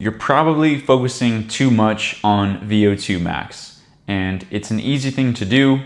You're probably focusing too much on VO2 max, and it's an easy thing to do,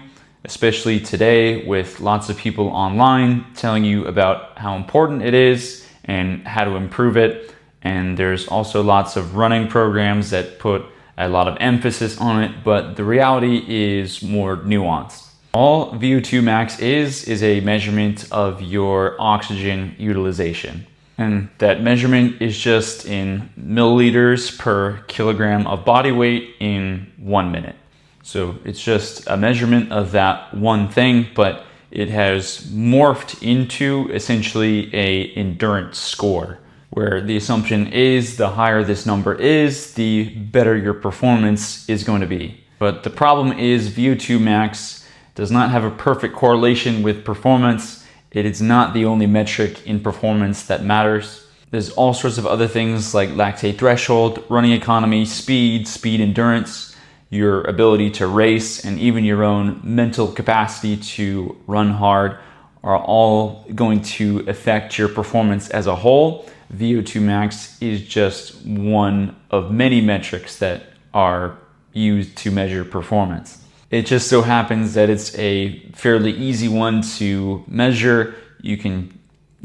especially today with lots of people online telling you about how important it is and how to improve it. And there's also lots of running programs that put a lot of emphasis on it, but the reality is more nuanced. All VO2 max is a measurement of your oxygen utilization. And that measurement is just in milliliters per kilogram of body weight in 1 minute. So it's just a measurement of that one thing, but it has morphed into essentially an endurance score, where the assumption is the higher this number is, the better your performance is going to be. But the problem is VO2 max does not have a perfect correlation with performance. It is not the only metric in performance that matters. There's all sorts of other things like lactate threshold, running economy, speed endurance, your ability to race, and even your own mental capacity to run hard are all going to affect your performance as a whole. VO2 max is just one of many metrics that are used to measure performance. It just so happens that it's a fairly easy one to measure. You can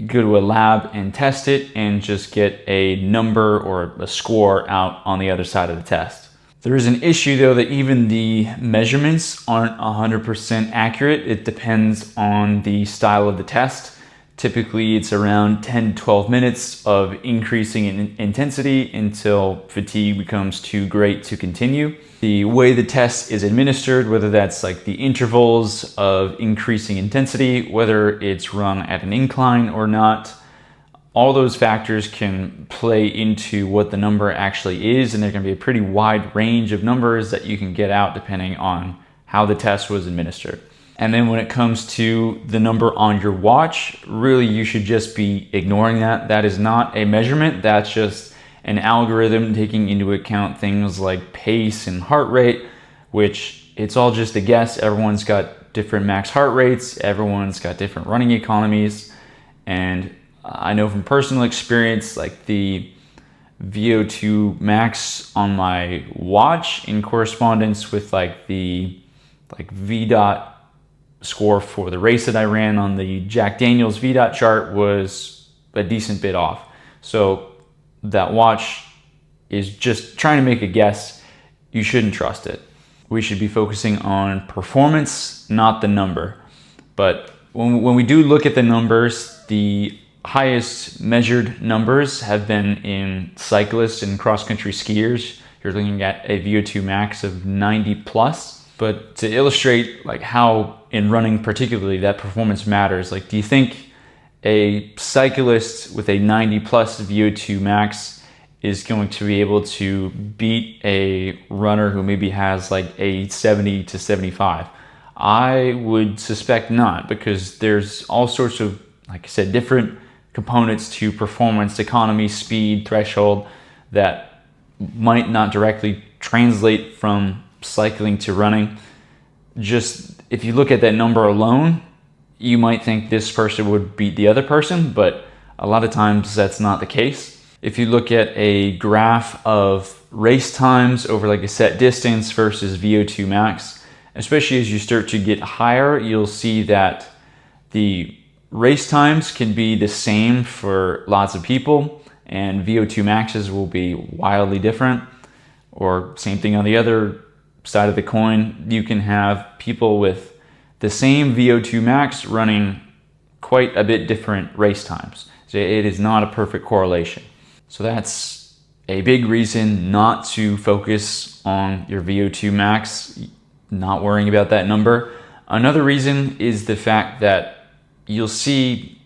go to a lab and test it and just get a number or a score out on the other side of the test. There is an issue though that even the measurements aren't 100% accurate. It depends on the style of the test. Typically it's around 10 to 12 minutes of increasing in intensity until fatigue becomes too great to continue. The way the test is administered, whether that's like the intervals of increasing intensity, whether it's run at an incline or not, all those factors can play into what the number actually is, and there can be a pretty wide range of numbers that you can get out depending on how the test was administered. And then when it comes to the number on your watch, really you should just be ignoring that. That is not a measurement, that's just an algorithm taking into account things like pace and heart rate, which it's all just a guess. Everyone's got different max heart rates, everyone's got different running economies, and I know from personal experience, like the VO2 max on my watch in correspondence with like the V score for the race that I ran on the Jack Daniels V chart was a decent bit off. So that watch is just trying to make a guess. You shouldn't trust it. We should be focusing on performance, not the number. But when we do look at the numbers, the highest measured numbers have been in cyclists and cross-country skiers. You're looking at a VO2 max of 90 plus. But to illustrate like how in running particularly that performance matters, like do you think a cyclist with a 90 plus VO2 max is going to be able to beat a runner who maybe has like a 70 to 75? I would suspect not, because there's all sorts of, like I said, different components to performance, economy, speed, threshold that might not directly translate from cycling to running. Just if you look at that number alone, you might think this person would beat the other person, but a lot of times that's not the case. If you look at a graph of race times over like a set distance versus VO2 max, especially as you start to get higher, you'll see that the race times can be the same for lots of people, and VO2 maxes will be wildly different. Or same thing on the other side of the coin, you can have people with the same VO2 max running quite a bit different race times. So it is not a perfect correlation. So that's a big reason not to focus on your VO2 max, not worrying about that number. Another reason is the fact that you'll see,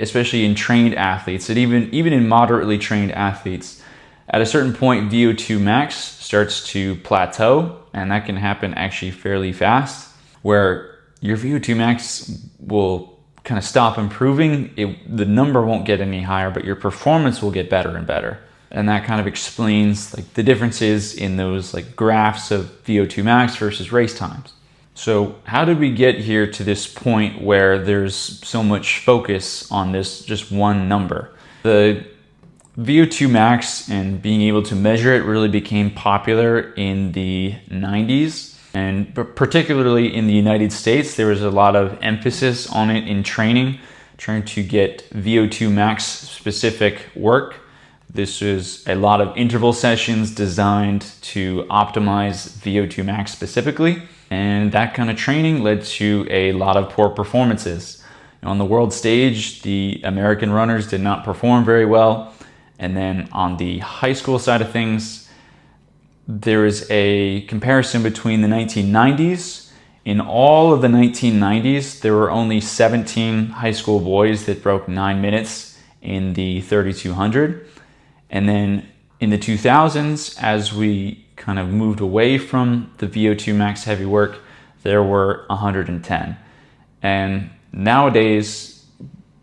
especially in trained athletes, that even in moderately trained athletes, at a certain point VO2 max starts to plateau, and that can happen actually fairly fast, where your VO2 max will kind of stop improving. The number won't get any higher, but your performance will get better and better. And that kind of explains like the differences in those like graphs of VO2 max versus race times. So how did we get here to this point where there's so much focus on this just one number? The VO2 max and being able to measure it really became popular in the 90s. And particularly in the United States, there was a lot of emphasis on it in training, trying to get VO2 max specific work. This was a lot of interval sessions designed to optimize VO2 max specifically. And that kind of training led to a lot of poor performances. On the world stage, the American runners did not perform very well. And then on the high school side of things, there is a comparison between the 1990s. In all of the 1990s, there were only 17 high school boys that broke 9 minutes in the 3200. And then in the 2000s, as we kind of moved away from the VO2 max heavy work, there were 110. And nowadays,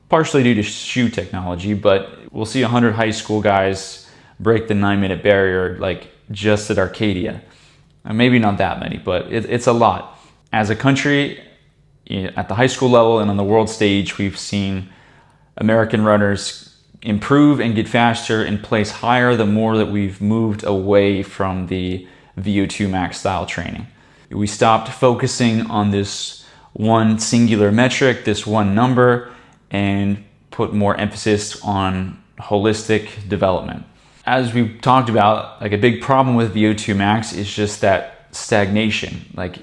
partially due to shoe technology, but we'll see 100 high school guys break the 9-minute barrier like just at Arcadia. Maybe not that many, but it's a lot. As a country, at the high school level and on the world stage, we've seen American runners improve and get faster and place higher the more that we've moved away from the VO2 max style training. We stopped focusing on this one singular metric, this one number, and put more emphasis on holistic development. As we've talked about, like a big problem with VO2 max is just that stagnation. Like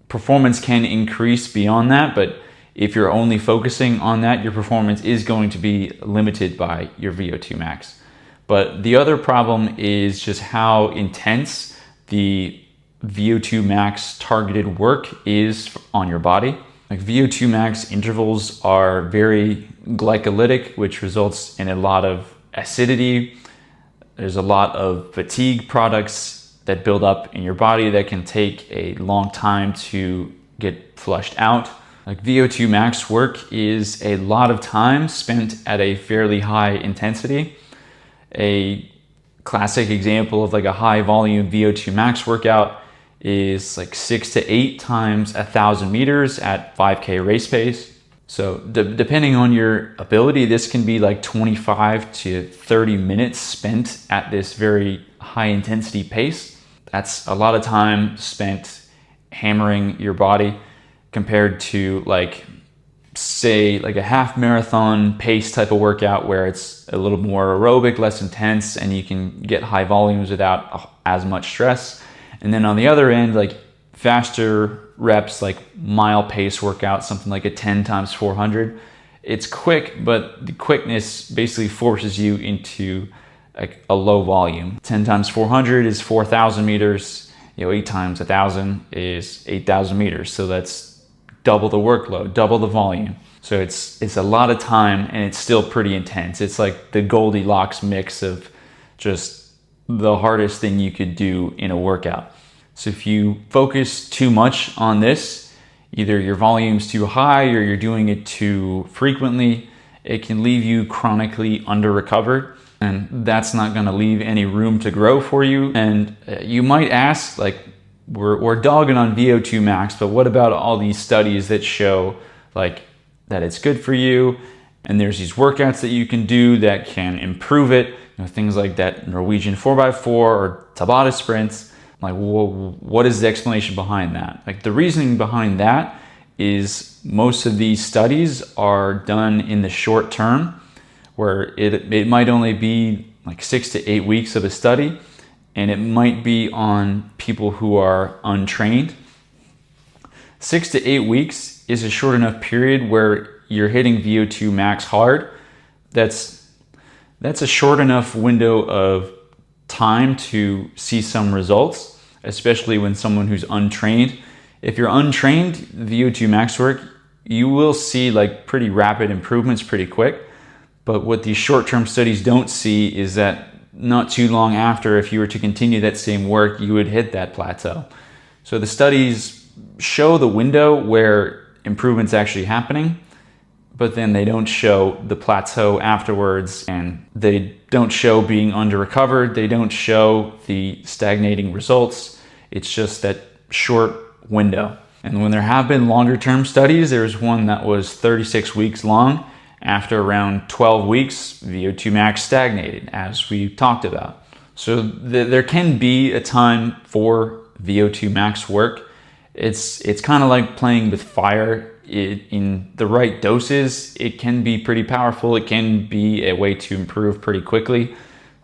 performance can increase beyond that, but if you're only focusing on that, your performance is going to be limited by your VO2 max. But the other problem is just how intense the VO2 max targeted work is on your body. Like VO2 max intervals are very glycolytic, which results in a lot of acidity. There's a lot of fatigue products that build up in your body that can take a long time to get flushed out. Like VO2 max work is a lot of time spent at a fairly high intensity. A classic example of like a high volume VO2 max workout is like 6 to 8 times 1,000 meters at 5K race pace. So depending on your ability, this can be like 25 to 30 minutes spent at this very high intensity pace. That's a lot of time spent hammering your body compared to like, say, like a half marathon pace type of workout where it's a little more aerobic, less intense, and you can get high volumes without as much stress. And then on the other end, like faster reps, like mile pace workout, something like a 10 times 400. It's quick, but the quickness basically forces you into like a low volume. 10 times 400 is 4,000 meters. 8 times 1,000 is 8,000 meters. So that's double the workload, double the volume. So it's a lot of time and it's still pretty intense. It's like the Goldilocks mix of just the hardest thing you could do in a workout. So if you focus too much on this, either your volume's too high or you're doing it too frequently, it can leave you chronically under-recovered, and that's not gonna leave any room to grow for you. And you might ask, like, we're dogging on VO2 max, but what about all these studies that show like that it's good for you, and there's these workouts that you can do that can improve it, things like that Norwegian 4x4 or Tabata sprints. Like, what is the explanation behind that? Like, the reasoning behind that is most of these studies are done in the short term, where it might only be like 6 to 8 weeks of a study, and it might be on people who are untrained. 6 to 8 weeks is a short enough period where you're hitting VO2 max hard. That's a short enough window of time to see some results, especially when someone who's untrained. If you're untrained, VO2 max work, you will see like pretty rapid improvements pretty quick. But what these short-term studies don't see is that not too long after, if you were to continue that same work, you would hit that plateau. So the studies show the window where improvement's actually happening, but then they don't show the plateau afterwards, and they don't show being under-recovered. They don't show the stagnating results. It's just that short window. And when there have been longer-term studies, there's one that was 36 weeks long, After around 12 weeks, VO2 max stagnated, as we talked about. So there can be a time for VO2 max work. It's kind of like playing with fire. In the right doses, it can be pretty powerful. It can be a way to improve pretty quickly.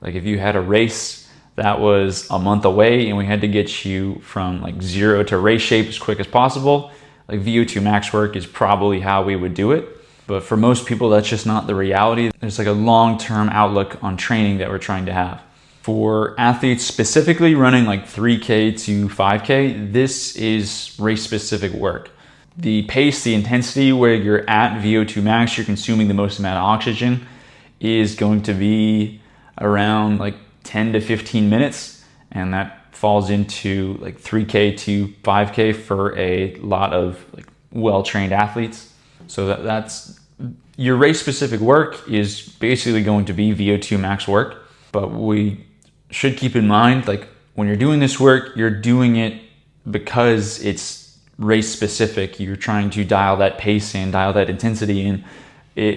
Like if you had a race that was a month away and we had to get you from like 0 to race shape as quick as possible, like VO2 max work is probably how we would do it. But for most people, that's just not the reality. There's like a long-term outlook on training that we're trying to have. For athletes specifically running like 3K to 5K, this is race-specific work. The pace, the intensity where you're at VO2 max, you're consuming the most amount of oxygen, is going to be around like 10 to 15 minutes. And that falls into like 3K to 5K for a lot of like well-trained athletes. So that's your race-specific work is basically going to be VO2 max work. But we should keep in mind, like when you're doing this work, you're doing it because it's race-specific. You're trying to dial that pace in, dial that intensity in.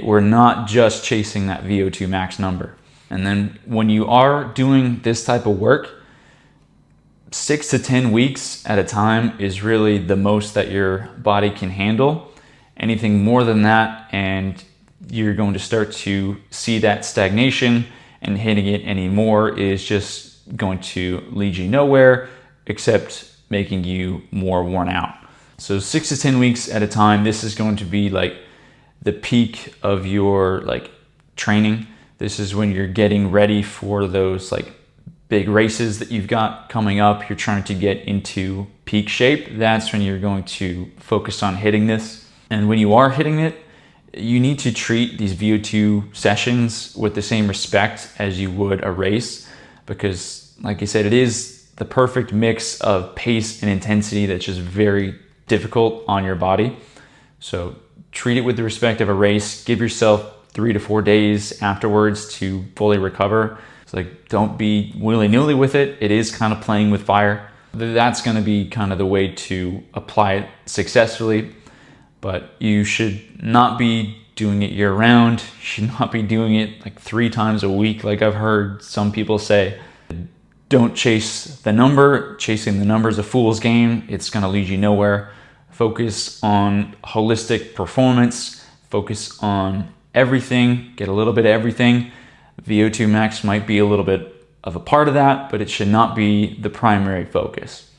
We're not just chasing that VO2 max number. And then when you are doing this type of work, 6 to 10 weeks at a time is really the most that your body can handle. Anything more than that, and you're going to start to see that stagnation, and hitting it anymore is just going to lead you nowhere except making you more worn out. So 6 to 10 weeks at a time, this is going to be like the peak of your like training. This is when you're getting ready for those like big races that you've got coming up. You're trying to get into peak shape. That's when you're going to focus on hitting this. And when you are hitting it, you need to treat these VO2 sessions with the same respect as you would a race, because like I said, it is the perfect mix of pace and intensity that's just very difficult on your body. So treat it with the respect of a race. Give yourself 3 to 4 days afterwards to fully recover. It's like, don't be willy-nilly with it. It is kind of playing with fire. That's going to be kind of the way to apply it successfully. But you should not be doing it year round. You should not be doing it like 3 times a week, like I've heard some people say. Don't chase the number. Chasing the number is a fool's game. It's going to lead you nowhere. Focus on holistic performance. Focus on everything. Get a little bit of everything. VO2 max might be a little bit of a part of that, but it should not be the primary focus.